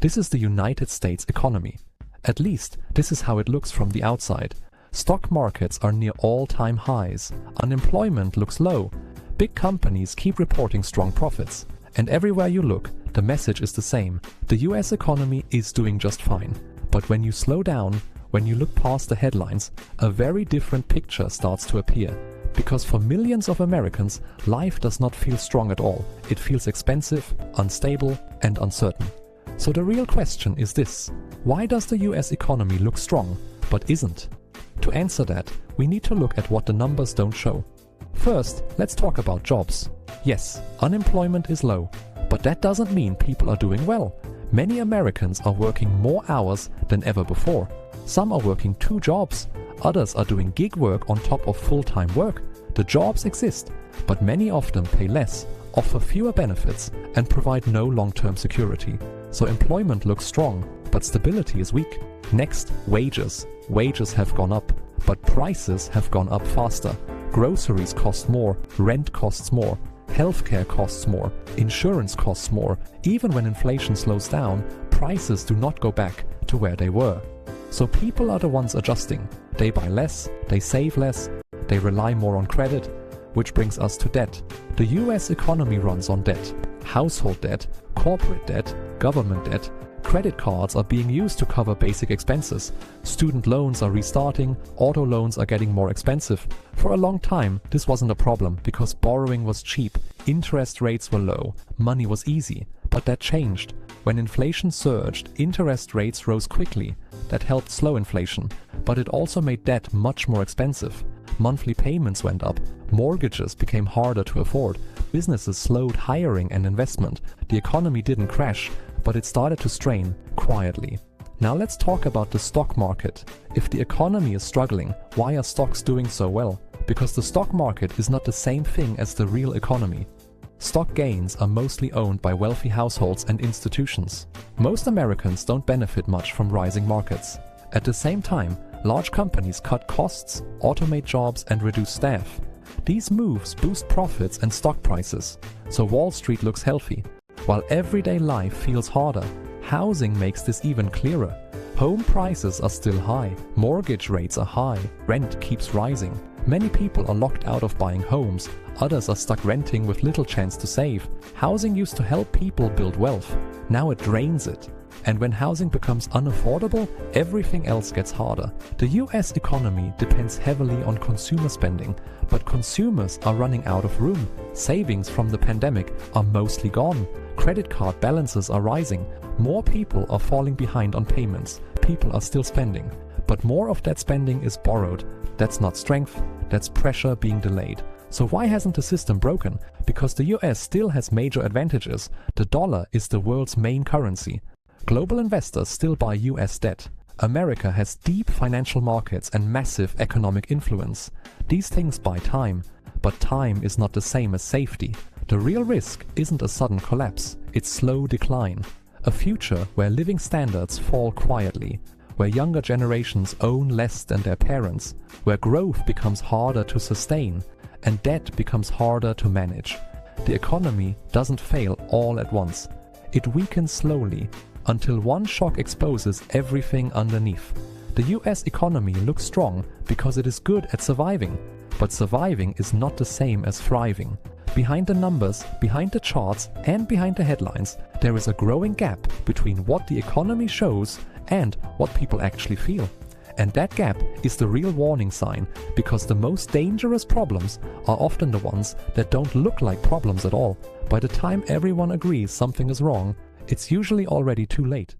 This is the United States economy. At least, this is how it looks from the outside. Stock markets are near all-time highs. Unemployment looks low. Big companies keep reporting strong profits. And everywhere you look, the message is the same. The US economy is doing just fine. But when you slow down, when you look past the headlines, a very different picture starts to appear. Because for millions of Americans, life does not feel strong at all. It feels expensive, unstable, and uncertain. So the real question is this: why does the US economy look strong, but isn't? To answer that, we need to look at what the numbers don't show. First, let's talk about jobs. Yes, unemployment is low, but that doesn't mean people are doing well. Many Americans are working more hours than ever before. Some are working 2 jobs. Others are doing gig work on top of full-time work. The jobs exist, but many of them pay less, offer fewer benefits, and provide no long-term security. So employment looks strong, but stability is weak. Next, wages. Wages have gone up, but prices have gone up faster. Groceries cost more, rent costs more, healthcare costs more, insurance costs more. Even when inflation slows down, prices do not go back to where they were. So people are the ones adjusting. They buy less, they save less, they rely more on credit, which brings us to debt. The US economy runs on debt. Household debt, corporate debt, government debt. Credit cards are being used to cover basic expenses. Student loans are restarting, auto loans are getting more expensive. For a long time, this wasn't a problem because borrowing was cheap, interest rates were low, money was easy. But that changed. When inflation surged, interest rates rose quickly. That helped slow inflation, but it also made debt much more expensive. Monthly payments went up, mortgages became harder to afford, businesses slowed hiring and investment. The economy didn't crash, but it started to strain quietly. Now let's talk about the stock market. If the economy is struggling, why are stocks doing so well? Because the stock market is not the same thing as the real economy. Stock gains are mostly owned by wealthy households and institutions. Most Americans don't benefit much from rising markets. At the same time, large companies cut costs, automate jobs, and reduce staff. These moves boost profits and stock prices, so Wall Street looks healthy. While everyday life feels harder, housing makes this even clearer. Home prices are still high, mortgage rates are high, rent keeps rising. Many people are locked out of buying homes, others are stuck renting with little chance to save. Housing used to help people build wealth, now it drains it. And when housing becomes unaffordable, everything else gets harder. The US economy depends heavily on consumer spending, but consumers are running out of room. Savings from the pandemic are mostly gone. Credit card balances are rising. More people are falling behind on payments. People are still spending, but more of that spending is borrowed. That's not strength, that's pressure being delayed. So why hasn't the system broken? Because the US still has major advantages. The dollar is the world's main currency. Global investors still buy US debt. America has deep financial markets and massive economic influence. These things buy time, but time is not the same as safety. The real risk isn't a sudden collapse, it's slow decline. A future where living standards fall quietly, where younger generations own less than their parents, where growth becomes harder to sustain, and debt becomes harder to manage. The economy doesn't fail all at once. It weakens slowly, until one shock exposes everything underneath. The US economy looks strong because it is good at surviving, but surviving is not the same as thriving. Behind the numbers, behind the charts, and behind the headlines, there is a growing gap between what the economy shows and what people actually feel. And that gap is the real warning sign, because the most dangerous problems are often the ones that don't look like problems at all. By the time everyone agrees something is wrong, it's usually already too late.